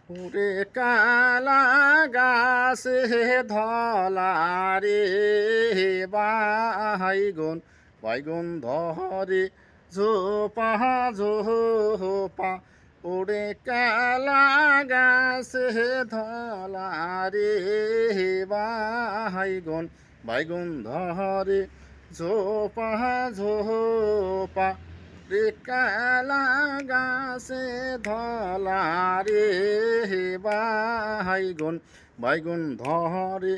ওরে কালা গাছে ধলা রে বাইগন বাইগন ধরে ঝোপা ঝোপা ওরে কালা গাছে ধলা রে বাইগন বাইগন ধরে ঝোপা ঝোপা রে কালা গাছে ধলা রে বাইগন বাইগন ধরে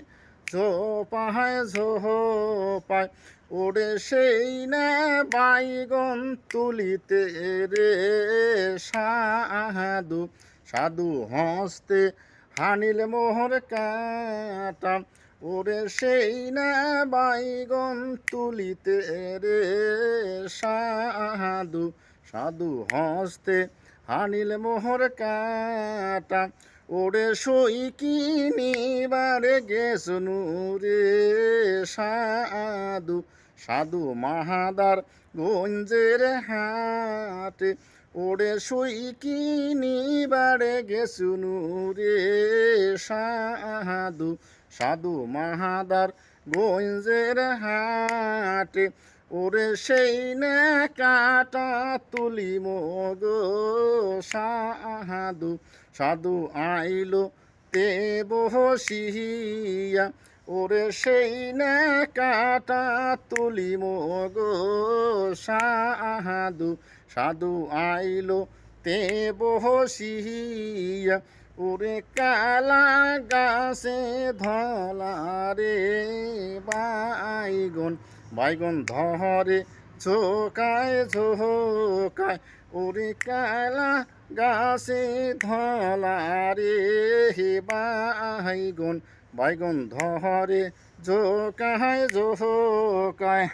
ঝোপায় ঝোপায় ওরে সেই না বাইগন তুলিতে রে সাধু সাধু হস্তে হানিল মোহর কাটা ওরে সেই না বাইগন তুলিতে রে সাধু সাধু হস্তে হানিল মোহর কাটা ওরে সই কিনিবারে গেছনু রে সাধু সাধু মাহাদার গঞ্জের হাটে ওরে সই কিনিবারে গেছনু রে সাধু সাধু মাহাদার গঞ্জের হাটে ওরে সেই না কাটা তুলি মগ সাধু সাধু আইলো তে বসিয়া ওরে সেই না কাটা তুলি মগ সাধু সাধু আইলো তে বসিয়া ওরে কালা গাছে ধলা রে বাইগন বাইগন ধরে ঝোকায় ঝোকায় ওরে কালা গাছে ধলা রে বাইগন বাইগন ধরে ঝোকায় ঝোকায়।